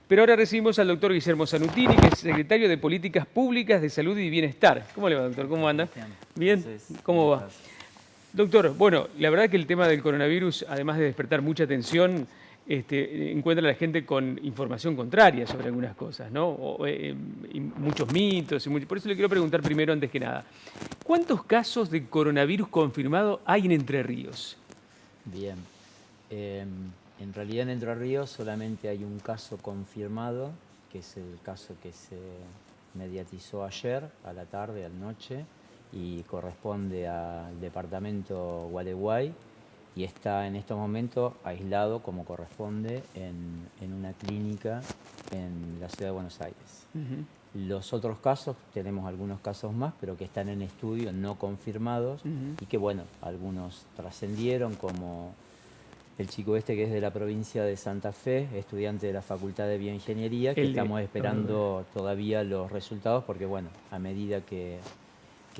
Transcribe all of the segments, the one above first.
Pero ahora recibimos al doctor Guillermo Zanutini, que es secretario de Políticas Públicas de Salud y Bienestar. ¿Cómo le va, doctor? ¿Cómo anda? Sebastián, ¿Bien? ¿Cómo va? estás? Doctor, bueno, la verdad que el tema del coronavirus, además de despertar mucha atención, encuentra a la gente con información contraria sobre algunas cosas, ¿no? Y muchos mitos. Por eso le quiero preguntar primero, antes que nada, ¿cuántos casos de coronavirus confirmado hay en Entre Ríos? Bien. En realidad en Entre Ríos solamente hay un caso confirmado, que es el caso que se mediatizó ayer a la tarde, a la noche, y corresponde al departamento Gualeguay y está en estos momentos aislado como corresponde en una clínica en la ciudad de Buenos Aires. Ujú. Los otros casos, tenemos algunos casos más, pero que están en estudio, no confirmados, Ujú. y que bueno, algunos trascendieron, como el chico este que es de la provincia de Santa Fe, estudiante de la Facultad de Bioingeniería, que El de... estamos esperando todavía los resultados, porque bueno, a medida que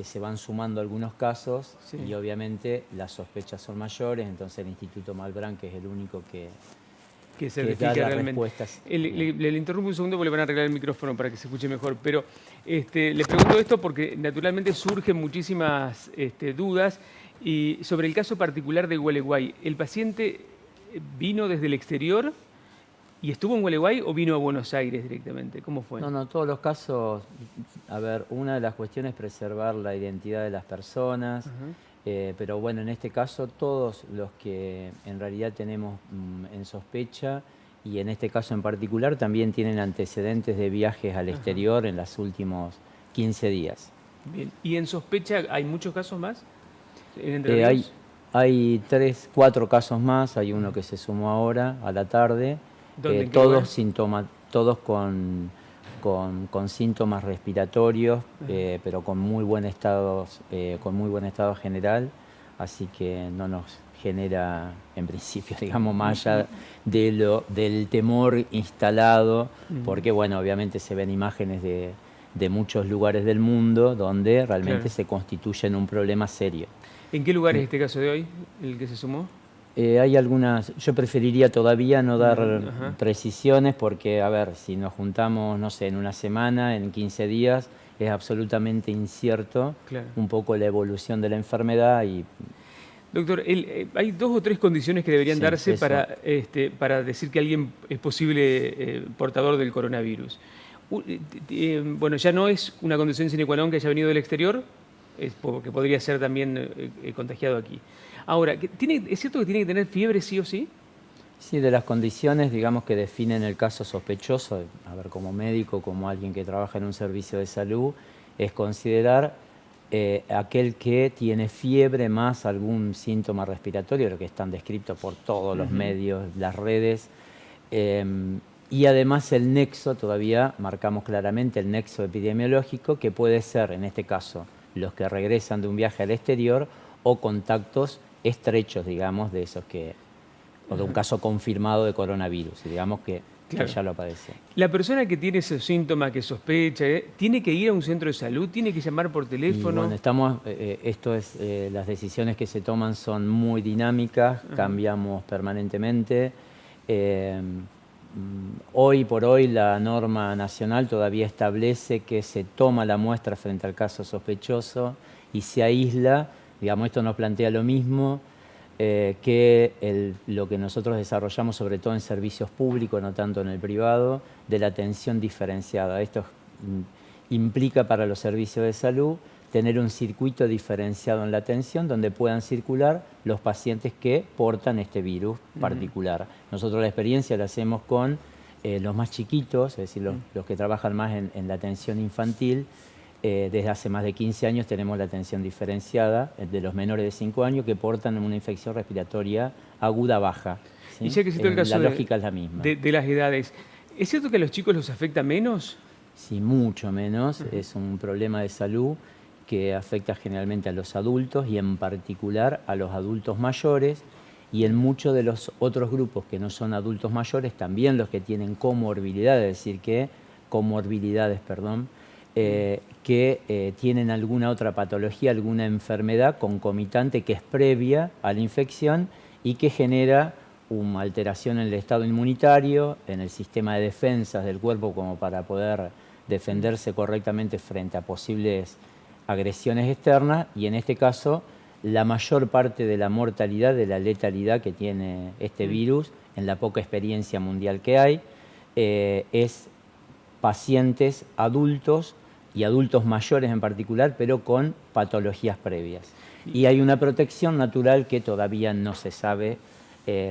se van sumando algunos casos, Sí. y obviamente las sospechas son mayores, entonces el Instituto Malbrán, que es el único que da certifique las realmente. respuestas. Le interrumpo un segundo porque le van a arreglar el micrófono para que se escuche mejor. Pero le pregunto esto porque naturalmente surgen muchísimas dudas y sobre el caso particular de Gualeguay. ¿El paciente vino desde el exterior y estuvo en Gualeguay o vino a Buenos Aires directamente? ¿Cómo fue? No, todos los casos, a ver, una de las cuestiones es preservar la identidad de las personas, Ajá. pero bueno, en este caso todos los que en realidad tenemos en sospecha, y en este caso en particular también tienen antecedentes de viajes al Ajá. exterior en los últimos 15 días. Bien. ¿Y en sospecha hay muchos casos más en Entre Eh, hay, Ríos? hay 3, 4 casos más, hay uno Ajá. que se sumó ahora a la tarde, ¿Dónde? ¿En qué lugar? todos con síntomas respiratorios, Ajá. pero con muy buen estado general, así que no nos genera, en principio, digamos, más allá del temor instalado, Ujú. porque bueno, obviamente se ven imágenes de muchos lugares del mundo donde realmente Claro. se constituyen un problema serio. ¿En qué lugar es este caso de hoy, el que se sumó? Hay algunas, yo preferiría todavía no dar Ajá. precisiones porque, a ver, si nos juntamos, no sé, en una semana, en 15 días, es absolutamente incierto Claro. un poco la evolución de la enfermedad y Doctor, hay dos o tres condiciones que deberían sí, darse eso. para decir que alguien es posible portador del coronavirus. Bueno, ya no es una condición sine qua non que haya venido del exterior, es porque podría ser también contagiado aquí. Ahora, ¿es cierto que tiene que tener fiebre sí o sí? Sí, de las condiciones, digamos, que definen el caso sospechoso, a ver, como médico, como alguien que trabaja en un servicio de salud, es considerar aquel que tiene fiebre más algún síntoma respiratorio, lo que están descritos por todos los Ujú. medios, las redes, eh, y además el nexo, todavía marcamos claramente el nexo epidemiológico, que puede ser, en este caso, los que regresan de un viaje al exterior o contactos estrechos, digamos, de esos o de un caso confirmado de coronavirus, digamos que Claro. ya lo padece. La persona que tiene esos síntomas, que sospecha, ¿tiene que ir a un centro de salud? ¿Tiene que llamar por Y bueno, teléfono? las decisiones que se toman son muy dinámicas, Ajá. cambiamos permanentemente. Hoy por hoy la norma nacional todavía establece que se toma la muestra frente al caso sospechoso y se aísla, digamos, esto nos plantea lo mismo que lo que nosotros desarrollamos, sobre todo en servicios públicos, no tanto en el privado, de la atención diferenciada. Esto implica para los servicios de salud tener un circuito diferenciado en la atención donde puedan circular los pacientes que portan este virus Ujú. particular. Nosotros la experiencia la hacemos con los más chiquitos, es decir, los que trabajan más en la atención infantil. Desde hace más de 15 años tenemos la atención diferenciada de los menores de 5 años que portan una infección respiratoria aguda baja, Y ¿sí? ya que citó el La caso lógica es la misma. de las edades, ¿es cierto que a los chicos los afecta menos? Sí, mucho menos. Ajá. Es un problema de salud que afecta generalmente a los adultos y en particular a los adultos mayores, y en muchos de los otros grupos que no son adultos mayores, también los que tienen comorbilidades, perdón, que tienen alguna otra patología, alguna enfermedad concomitante que es previa a la infección y que genera una alteración en el estado inmunitario, en el sistema de defensas del cuerpo como para poder defenderse correctamente frente a posibles agresiones externas, y en este caso la mayor parte de la mortalidad, de la letalidad que tiene este virus, en la poca experiencia mundial que hay, es pacientes adultos y adultos mayores en particular, pero con patologías previas. Y hay una protección natural que todavía no se sabe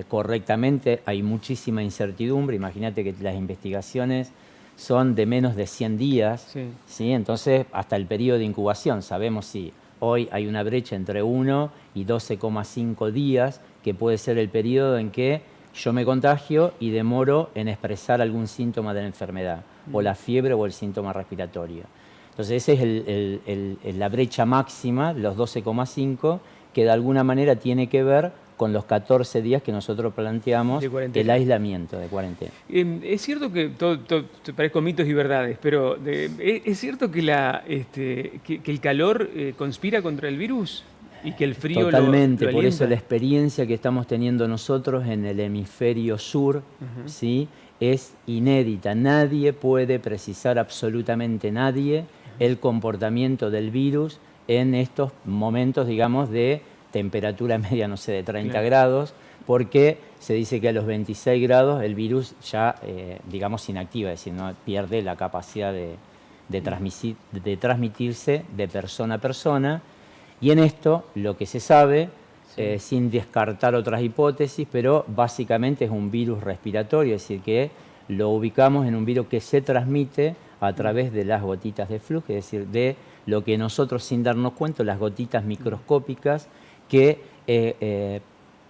correctamente, hay muchísima incertidumbre. Imagínate que las investigaciones son de menos de 100 días, Sí. ¿sí? Entonces hasta el periodo de incubación sabemos si hoy hay una brecha entre 1 y 12,5 días, que puede ser el periodo en que yo me contagio y demoro en expresar algún síntoma de la enfermedad, o la fiebre o el síntoma respiratorio. Entonces esa es la brecha máxima, los 12,5, que de alguna manera tiene que ver con los 14 días que nosotros planteamos el aislamiento de cuarentena. Es cierto que todo parezco mitos y verdades, pero ¿es cierto que, que el calor conspira contra el virus y que el frío Totalmente, lo por eso la alienta? experiencia que estamos teniendo nosotros en el hemisferio sur, ¿sí?, es inédita. Nadie puede precisar, absolutamente nadie, el comportamiento del virus en estos momentos, digamos, de temperatura media, no sé, de 30 grados, porque se dice que a los 26 grados el virus ya, digamos, se inactiva, es decir, no pierde la capacidad de transmitirse de persona a persona. Y en esto lo que se sabe, sin descartar otras hipótesis, pero básicamente es un virus respiratorio, es decir, que lo ubicamos en un virus que se transmite a través de las gotitas de flujo, es decir, de lo que nosotros, sin darnos cuenta, las gotitas microscópicas que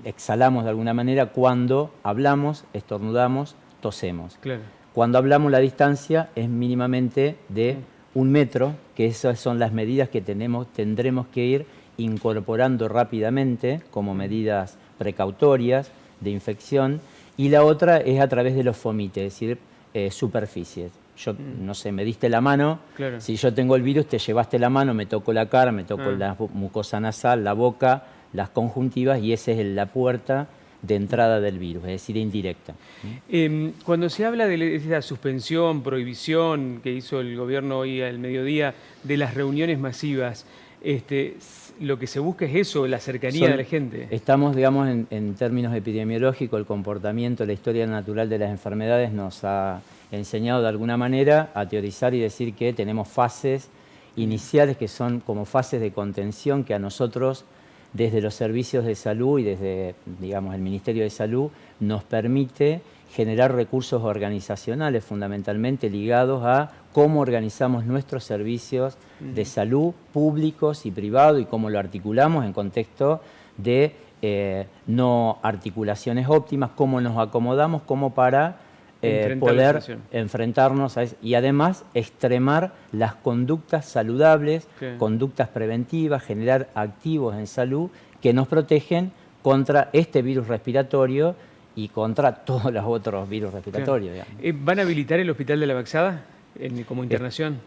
exhalamos de alguna manera cuando hablamos, estornudamos, tosemos. Claro. Cuando hablamos, la distancia es mínimamente de 1 metro, que esas son las medidas que tendremos que ir incorporando rápidamente como medidas precautorias de infección. Y la otra es a través de los fomites, es decir, superficies. Yo, no sé, me diste la mano, Claro. si yo tengo el virus, te llevaste la mano, me tocó la cara, me tocó la mucosa nasal, la boca, las conjuntivas, y esa es la puerta de entrada del virus, es decir, indirecta. Cuando se habla de esa suspensión, prohibición que hizo el gobierno hoy al mediodía de las reuniones masivas, lo que se busca es eso, la cercanía de la gente. Estamos, digamos, en términos epidemiológicos, el comportamiento, la historia natural de las enfermedades nos ha enseñado de alguna manera a teorizar y decir que tenemos fases iniciales que son como fases de contención que a nosotros, desde los servicios de salud y desde, digamos, el Ministerio de Salud, nos permite generar recursos organizacionales fundamentalmente ligados a cómo organizamos nuestros servicios de salud públicos y privados y cómo lo articulamos en contexto de no articulaciones óptimas, cómo nos acomodamos como para poder enfrentarnos a eso y además extremar las conductas saludables, conductas preventivas, generar activos en salud que nos protegen contra este virus respiratorio y contra todos los otros virus respiratorios. ¿Van a habilitar el Hospital de la Baxada como internación?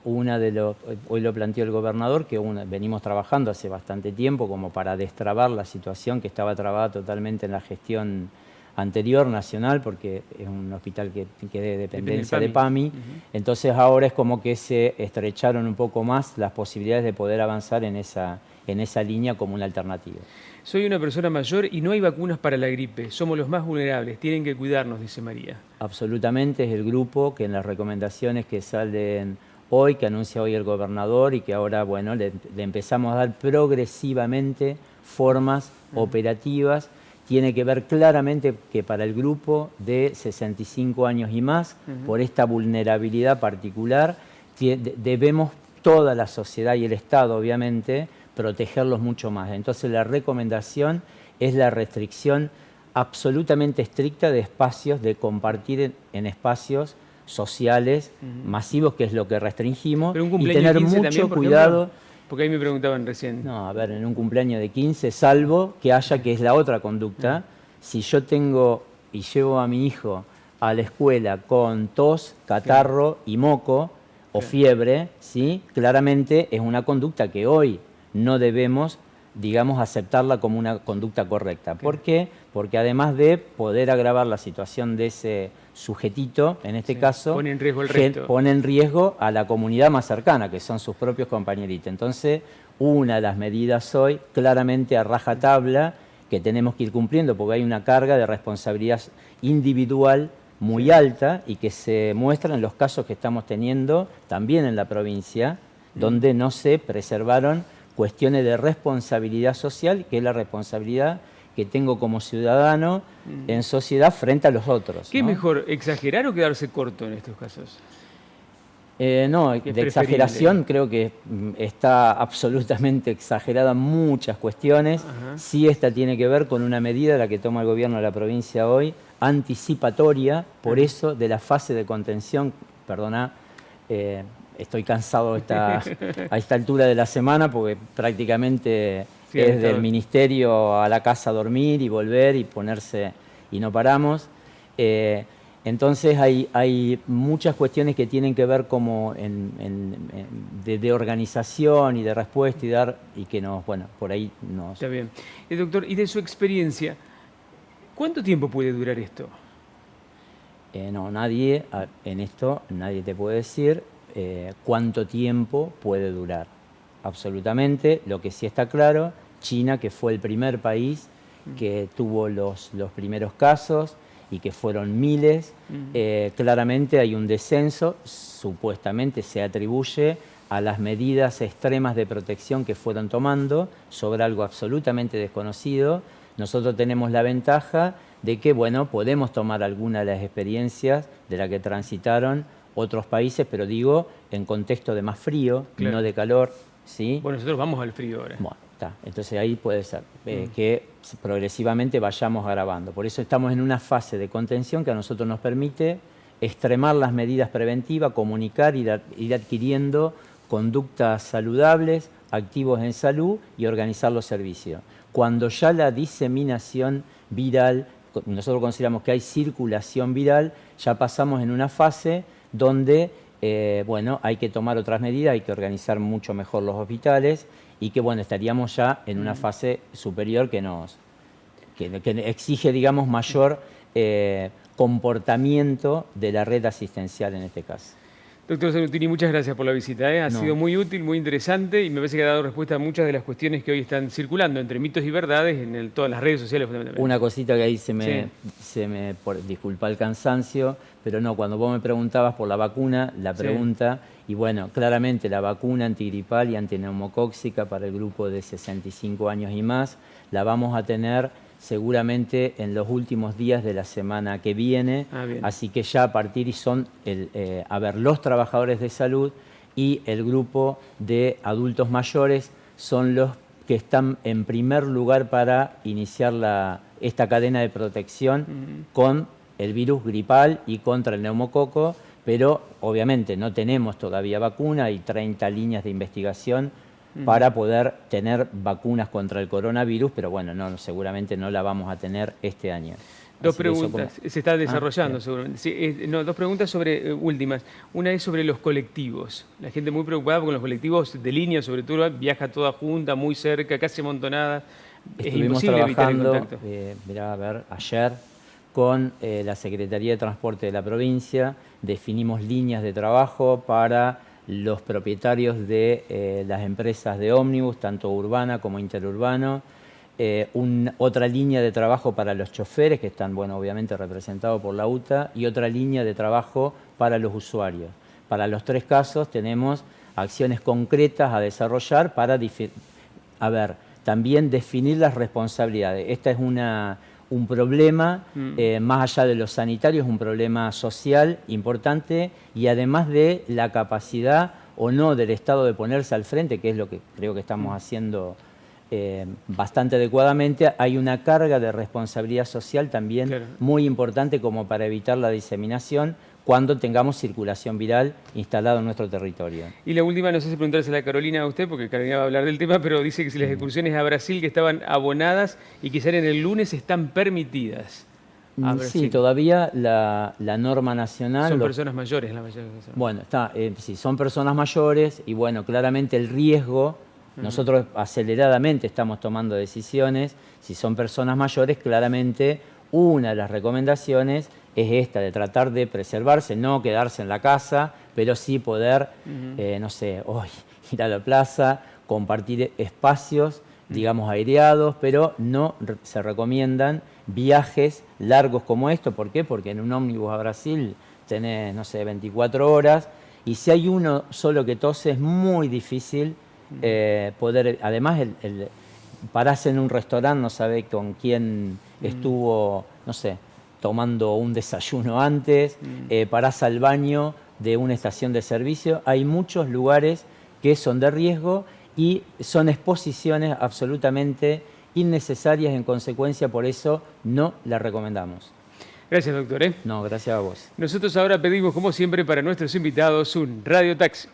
Hoy lo planteó el gobernador, que venimos trabajando hace bastante tiempo como para destrabar la situación que estaba trabada totalmente en la gestión anterior, nacional, porque es un hospital que de dependencia de PAMI. Entonces ahora es como que se estrecharon un poco más las posibilidades de poder avanzar en esa línea como una alternativa. Soy una persona mayor y no hay vacunas para la gripe. Somos los más vulnerables. Tienen que cuidarnos, dice María. Absolutamente, es el grupo que en las recomendaciones que salen hoy, que anuncia hoy el gobernador y que ahora, bueno, le empezamos a dar progresivamente formas operativas. Tiene que ver claramente que para el grupo de 65 años y más, por esta vulnerabilidad particular, debemos toda la sociedad y el Estado, obviamente, protegerlos mucho más. Entonces la recomendación es la restricción absolutamente estricta de espacios, de compartir en espacios sociales masivos, que es lo que restringimos, y tener mucho cuidado. Porque ahí me preguntaban recién. No, a ver, en un cumpleaños de 15, salvo que haya, que es la otra conducta, si yo tengo y llevo a mi hijo a la escuela con tos, catarro y moco o fiebre, ¿sí?, claramente es una conducta que hoy no debemos digamos, aceptarla como una conducta correcta. ¿Por qué? Porque además de poder agravar la situación de ese sujetito, en este caso, pone en riesgo el resto. Pone en riesgo a la comunidad más cercana, que son sus propios compañeritos. Entonces, una de las medidas hoy, claramente a rajatabla, que tenemos que ir cumpliendo, porque hay una carga de responsabilidad individual muy alta y que se muestra en los casos que estamos teniendo también en la provincia, donde no se preservaron cuestiones de responsabilidad social, que es la responsabilidad que tengo como ciudadano en sociedad frente a los otros. ¿Qué es ¿no? mejor, exagerar o quedarse corto en estos casos? No, de preferible? exageración creo que está absolutamente exagerada en muchas cuestiones. Ajá. Sí, esta tiene que ver con una medida, la que toma el gobierno de la provincia hoy, anticipatoria, por eso de la fase de contención, perdona, estoy cansado a esta altura de la semana porque prácticamente Sí, es del ministerio a la casa a dormir y volver y ponerse y no paramos. Entonces hay muchas cuestiones que tienen que ver como de organización y de respuesta y que nos, bueno, por ahí nos... Está bien. Doctor, y de su experiencia, ¿cuánto tiempo puede durar esto? No, nadie te puede decir cuánto tiempo puede durar. Absolutamente. Lo que sí está claro, China, que fue el primer país que tuvo los primeros casos y que fueron miles, claramente hay un descenso, supuestamente se atribuye a las medidas extremas de protección que fueron tomando sobre algo absolutamente desconocido. Nosotros tenemos la ventaja de que, bueno, podemos tomar algunas de las experiencias de las que transitaron otros países, pero digo, en contexto de más frío, no de calor, ¿sí? Bueno, nosotros vamos al frío ahora. Bueno, está. Entonces ahí puede ser que progresivamente vayamos agravando. Por eso estamos en una fase de contención que a nosotros nos permite extremar las medidas preventivas, comunicar, ir adquiriendo conductas saludables, activos en salud y organizar los servicios. Cuando ya la diseminación viral, nosotros consideramos que hay circulación viral, ya pasamos en una fase donde bueno, hay que tomar otras medidas, hay que organizar mucho mejor los hospitales y que bueno, estaríamos ya en una fase superior que exige, digamos, mayor comportamiento de la red asistencial en este caso. Doctor Salutini, muchas gracias por la visita. Ha sido muy útil, muy interesante y me parece que ha dado respuesta a muchas de las cuestiones que hoy están circulando entre mitos y verdades en todas las redes sociales. Una cosita que ahí disculpa el cansancio, pero no, cuando vos me preguntabas por la vacuna, la pregunta, y bueno, claramente la vacuna antigripal y antineumocóxica para el grupo de 65 años y más, la vamos a tener seguramente en los últimos días de la semana que viene, así que ya a partir son los trabajadores de salud y el grupo de adultos mayores son los que están en primer lugar para iniciar esta cadena de protección con el virus gripal y contra el neumococo, pero obviamente no tenemos todavía vacuna, hay 30 líneas de investigación para poder tener vacunas contra el coronavirus, pero bueno, seguramente no la vamos a tener este año. Dos preguntas, se está desarrollando seguramente. Sí, dos preguntas sobre últimas. Una es sobre los colectivos. La gente muy preocupada porque los colectivos de línea, sobre todo, viaja toda junta, muy cerca, casi amontonada. Estuvimos trabajando, ayer con la Secretaría de Transporte de la provincia, definimos líneas de trabajo para los propietarios de las empresas de ómnibus, tanto urbana como interurbano, otra línea de trabajo para los choferes, que están, bueno, obviamente representados por la UTA, y otra línea de trabajo para los usuarios. Para los tres casos tenemos acciones concretas a desarrollar para, también definir las responsabilidades. Esta es un problema, más allá de lo sanitario, es un problema social importante y además de la capacidad o no del Estado de ponerse al frente, que es lo que creo que estamos haciendo bastante adecuadamente, hay una carga de responsabilidad social también muy importante como para evitar la diseminación cuando tengamos circulación viral instalada en nuestro territorio. Y la última, no sé si preguntársela a Carolina a usted, porque Carolina va a hablar del tema, pero dice que si las excursiones a Brasil que estaban abonadas y que salen el lunes están permitidas. Sí, todavía la norma nacional... Son personas mayores la mayoría. Bueno, sí, son personas mayores y bueno, claramente el riesgo Nosotros aceleradamente estamos tomando decisiones. Si son personas mayores, claramente una de las recomendaciones es esta, de tratar de preservarse, no quedarse en la casa, pero sí poder, no sé, hoy ir a la plaza, compartir espacios, digamos, aireados, pero no se recomiendan viajes largos como esto. ¿Por qué? Porque en un ómnibus a Brasil tenés, no sé, 24 horas, y si hay uno solo que tose es muy difícil poder, además parás en un restaurante, no sabe con quién estuvo, no sé, tomando un desayuno antes, parás al baño de una estación de servicio. Hay muchos lugares que son de riesgo y son exposiciones absolutamente innecesarias. En consecuencia, por eso no la recomendamos. Gracias, doctor. No, gracias a vos. Nosotros ahora pedimos, como siempre, para nuestros invitados un radiotaxi.